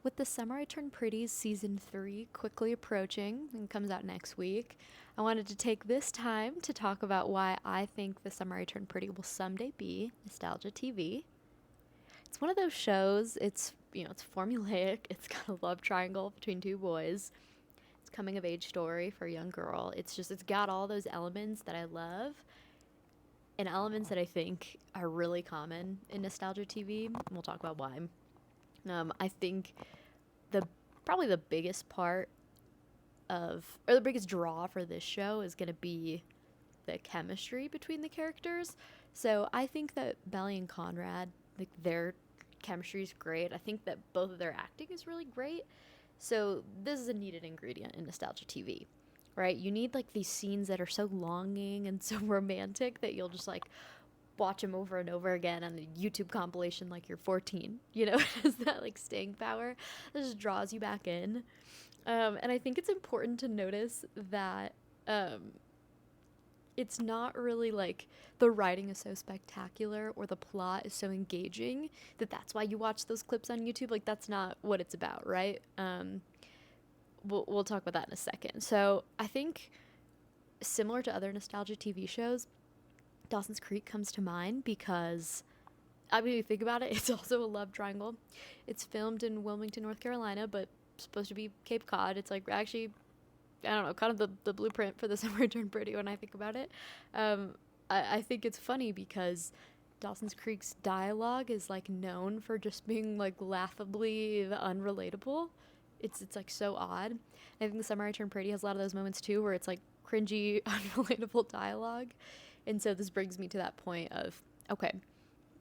With The Summer I Turned Pretty season 3 quickly approaching and comes out next week, I wanted to take this time to talk about why I think The Summer I Turned Pretty will someday be nostalgia TV. It's one of those shows, it's formulaic, it's got a love triangle between two boys. It's a coming of age story for a young girl. It's got all those elements that I love and elements that I think are really common in nostalgia TV. And we'll talk about why. I think the probably the biggest part or the biggest draw for this show is going to be the chemistry between the characters. So I think that Belly and Conrad, like their chemistry is great. I think that both of their acting is really great. So this is a needed ingredient in nostalgia TV, right? You need like these scenes that are so longing and so romantic that you'll just like watch them over and over again on the YouTube compilation like you're 14. You know, has that like staying power that just draws you back in. And I think it's important to notice that it's not really like the writing is so spectacular or the plot is so engaging that that's why you watch those clips on YouTube. Like that's not what it's about, right? We'll talk about that in a second. So I think similar to other nostalgia TV shows, Dawson's Creek comes to mind because I mean, if you think about it, it's also a love triangle. It's filmed in Wilmington, North Carolina, but supposed to be Cape Cod. It's like actually, I don't know, kind of the blueprint for The Summer I Turned Pretty when I think about it. I think it's funny because Dawson's Creek's dialogue is like known for just being like laughably unrelatable. It's like so odd. And I think The Summer I Turned Pretty has a lot of those moments too where it's like cringy, unrelatable dialogue. And so this brings me to that point of okay,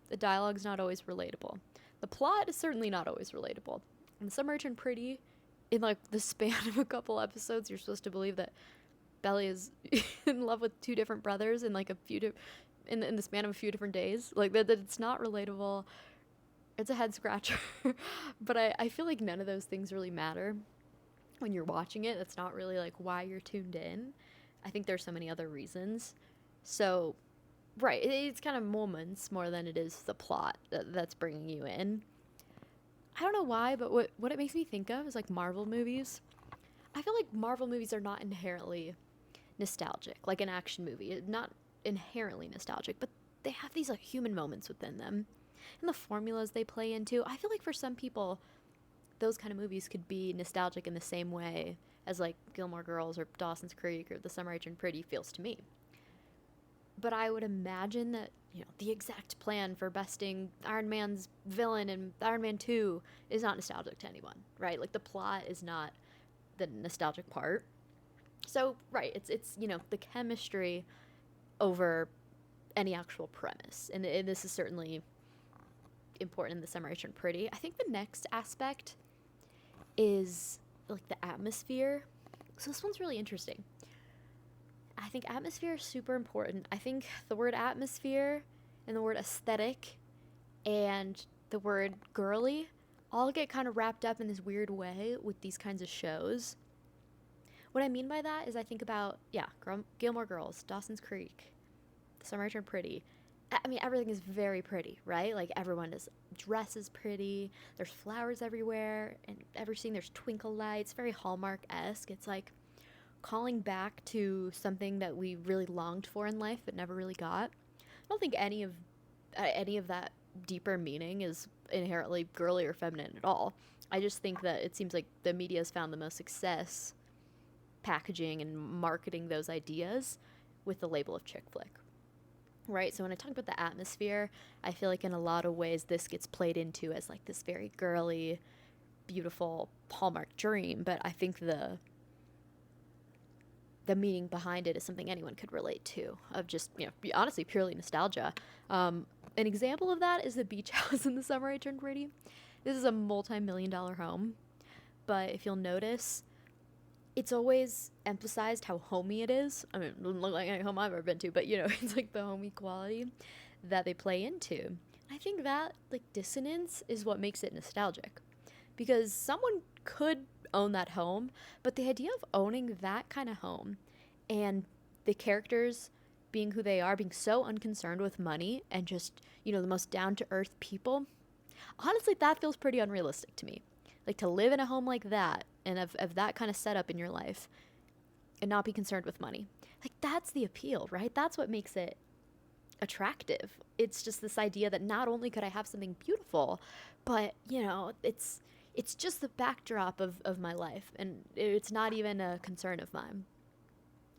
the dialogue's not always relatable. The plot is certainly not always relatable. In The Summer I Turned Pretty, in like the span of a couple episodes, you're supposed to believe that Belly is in love with two different brothers in like in the span of a few different days. Like that it's not relatable. It's a head scratcher. But I feel like none of those things really matter when you're watching it. That's not really like why you're tuned in. I think there's so many other reasons. So, right, it's kind of moments more than it is the plot that's bringing you in. I don't know why, but what it makes me think of is like Marvel movies. I feel like Marvel movies are not inherently nostalgic, like an action movie. Not inherently nostalgic, but they have these like human moments within them. And the formulas they play into, I feel like for some people, those kind of movies could be nostalgic in the same way as like Gilmore Girls or Dawson's Creek or The Summer I Turned Pretty feels to me. But I would imagine that, the exact plan for besting Iron Man's villain in Iron Man 2 is not nostalgic to anyone, right? Like the plot is not the nostalgic part. So, right, it's the chemistry over any actual premise. And this is certainly important in The Summer I Turned Pretty. I think the next aspect is like the atmosphere. So this one's really interesting. I think atmosphere is super important. I think the word atmosphere and the word aesthetic and the word girly all get kind of wrapped up in this weird way with these kinds of shows. What I mean by that is I think about, Gilmore Girls, Dawson's Creek, The Summer I Turned Pretty. I mean, everything is very pretty, right? Like, everyone is dresses pretty. There's flowers everywhere. And every scene, there's twinkle lights. Very Hallmark-esque. It's like calling back to something that we really longed for in life but never really got. I don't think any of that deeper meaning is inherently girly or feminine at all. I just think that it seems like the media has found the most success packaging and marketing those ideas with the label of chick flick. Right? So when I talk about the atmosphere, I feel like in a lot of ways this gets played into as like this very girly, beautiful Hallmark dream, but I think the meaning behind it is something anyone could relate to, of just, honestly, purely nostalgia. An example of that is the beach house in The Summer I Turned Pretty. This is a multi-million-dollar home, but if you'll notice, it's always emphasized how homey it is. I mean, it doesn't look like any home I've ever been to, but, it's like the homey quality that they play into. I think that, like, dissonance is what makes it nostalgic. Because someone could own that home, but the idea of owning that kind of home and the characters being who they are, being so unconcerned with money and just, the most down to earth people, honestly, that feels pretty unrealistic to me. Like to live in a home like that and of that kind of setup in your life and not be concerned with money. Like that's the appeal, right? That's what makes it attractive. It's just this idea that not only could I have something beautiful, but it's just the backdrop of my life, and it's not even a concern of mine.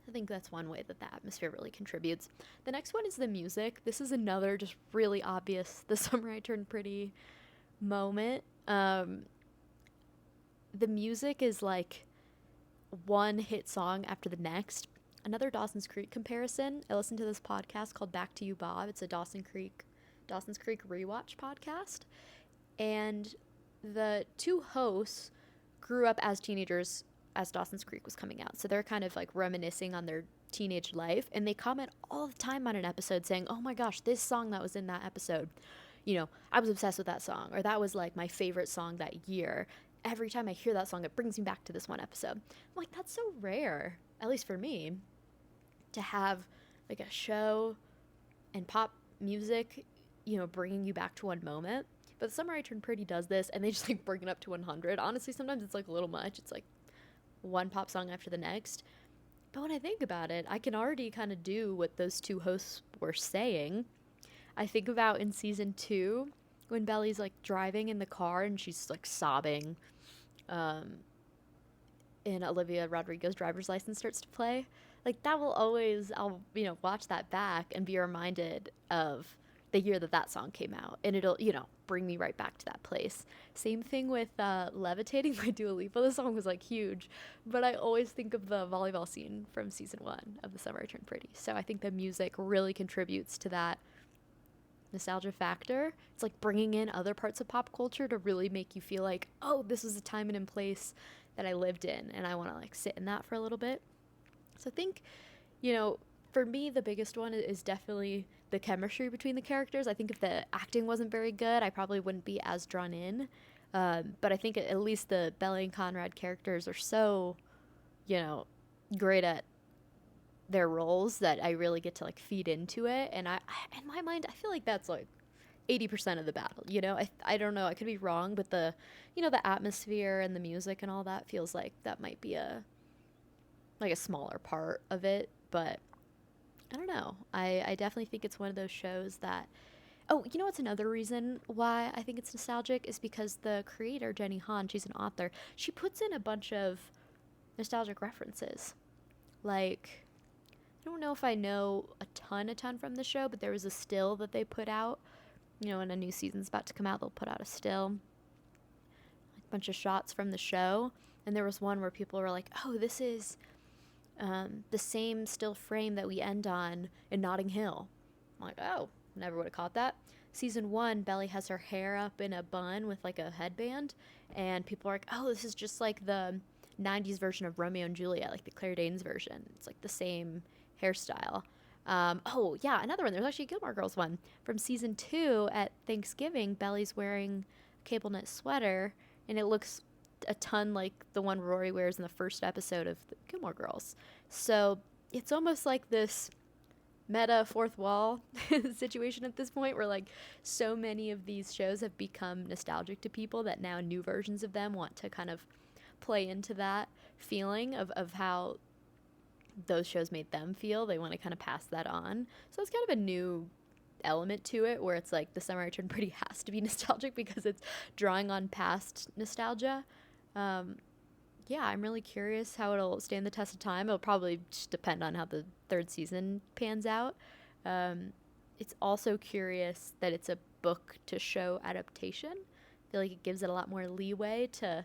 I think that's one way that the atmosphere really contributes. The next one is the music. This is another just really obvious the summer I turned pretty moment. The music is like one hit song after the next. Another Dawson's Creek comparison. I listened to this podcast called Back to You, Bob. It's a Dawson's Creek rewatch podcast. And the two hosts grew up as teenagers as Dawson's Creek was coming out. So they're kind of like reminiscing on their teenage life. And they comment all the time on an episode saying, oh my gosh, this song that was in that episode, I was obsessed with that song. Or that was like my favorite song that year. Every time I hear that song, it brings me back to this one episode. I'm like, that's so rare, at least for me, to have like a show and pop music, bringing you back to one moment. But The Summer I Turned Pretty does this, and they just like bring it up to 100. Honestly, sometimes it's like a little much. It's like one pop song after the next. But when I think about it, I can already kind of do what those two hosts were saying. I think about in season 2 when Belly's like driving in the car and she's like sobbing, and Olivia Rodrigo's Driver's License starts to play. Like that will always, I'll watch that back and be reminded of the year that song came out, and it'll bring me right back to that place. Same thing with Levitating by Dua Lipa. The song was like huge, but I always think of the volleyball scene from season 1 of The Summer I Turned Pretty. So I think the music really contributes to that nostalgia factor. It's like bringing in other parts of pop culture to really make you feel like, oh, this is a time and a place that I lived in, and I want to like sit in that for a little bit. So I think, for me, the biggest one is definitely the chemistry between the characters. I think if the acting wasn't very good, I probably wouldn't be as drawn in. But I think at least the Belly and Conrad characters are so, great at their roles that I really get to like feed into it. And I in my mind, I feel like that's like 80% of the battle. I don't know. I could be wrong, but the atmosphere and the music and all that feels like that might be a smaller part of it. But I don't know. I definitely think it's one of those shows that, oh, what's another reason why I think it's nostalgic is because the creator, Jenny Han, she's an author, she puts in a bunch of nostalgic references. Like, I don't know if I know a ton from the show, but there was a still that they put out, when a new season's about to come out, they'll put out a still, like a bunch of shots from the show. And there was one where people were like, oh, this is the same still frame that we end on in Notting Hill. I'm like, oh, never would have caught that. Season 1, Belly has her hair up in a bun with like a headband, and people are like, oh, this is just like the 90s version of Romeo and Juliet, like the Claire Danes version. It's like the same hairstyle. Oh, yeah, another one. There's actually a Gilmore Girls one. From season 2 at Thanksgiving, Belly's wearing a cable knit sweater, and it looks a ton like the one Rory wears in the first episode of the Gilmore Girls. So it's almost like this meta fourth wall situation at this point, where like so many of these shows have become nostalgic to people that now new versions of them want to kind of play into that feeling of how those shows made them feel. They want to kind of pass that on. So it's kind of a new element to it, where it's like The Summer I Turned Pretty has to be nostalgic because it's drawing on past nostalgia. Yeah, I'm really curious how it'll stand the test of time. It'll probably just depend on how the 3rd season pans out. It's also curious that it's a book to show adaptation. I feel like it gives it a lot more leeway to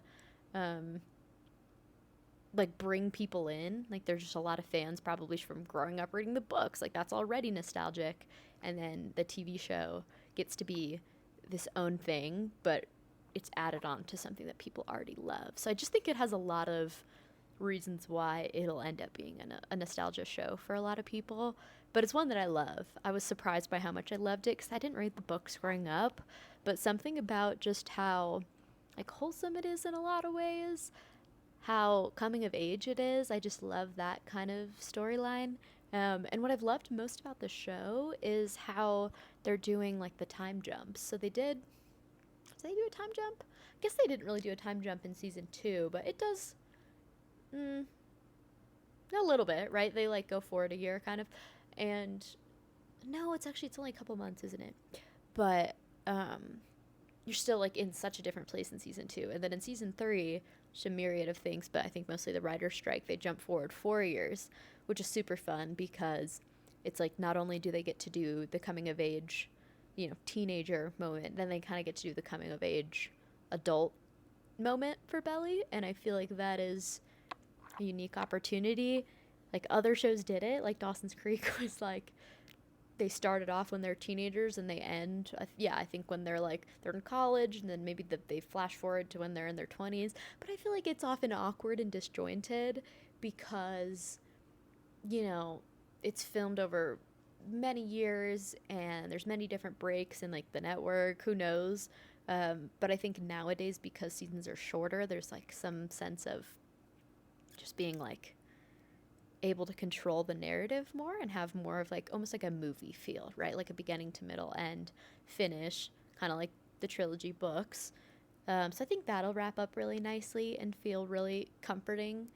like bring people in. Like there's just a lot of fans probably from growing up reading the books. Like that's already nostalgic. And then the TV show gets to be this own thing, but it's added on to something that people already love. So I just think it has a lot of reasons why it'll end up being a nostalgia show for a lot of people. But it's one that I love. I was surprised by how much I loved it because I didn't read the books growing up. But something about just how like wholesome it is in a lot of ways, how coming of age it is. I just love that kind of storyline. And what I've loved most about the show is how they're doing like the time jumps. So they do a time jump? guess they didn't really do a time jump in season 2, but it does mm, a little bit, right? They like go forward a year kind of. And no, it's only a couple months, isn't it? But um you're still like in such a different place in season 2. And then in season 3, just a myriad of things, but I think mostly the writer's strike, they jump forward 4 years, which is super fun because it's like not only do they get to do the coming of age, teenager moment, then they kind of get to do the coming of age adult moment for Belly, and I feel like that is a unique opportunity. Like other shows did it, like Dawson's Creek was like they started off when they're teenagers and they end, yeah, I think when they're in college, and then maybe they flash forward to when they're in their 20s. But I feel like it's often awkward and disjointed because you know it's filmed over many years and there's many different breaks in like the network, who knows. But I think nowadays, because seasons are shorter, there's like some sense of just being like able to control the narrative more and have more of like almost like a movie feel, right? Like a beginning to middle end finish, kind of like the trilogy books. So I think that'll wrap up really nicely and feel really comforting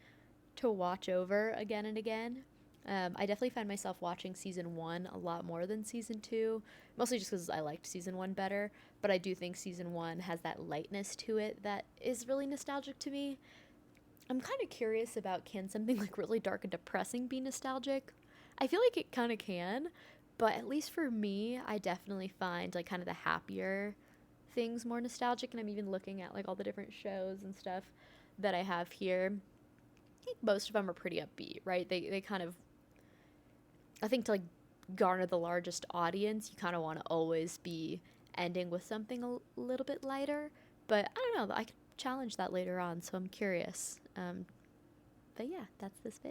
to watch over again and again. I definitely find myself watching season 1 a lot more than season 2, mostly just because I liked season 1 better. But I do think season 1 has that lightness to it that is really nostalgic to me. I'm kind of curious about, can something like really dark and depressing be nostalgic? I feel like it kind of can, but at least for me, I definitely find like kind of the happier things more nostalgic. And I'm even looking at like all the different shows and stuff that I have here. I think most of them are pretty upbeat, right? They kind of, I think to like garner the largest audience, you kind of want to always be ending with something a little bit lighter. But I don't know, I could challenge that later on, so I'm curious. But yeah, that's this video.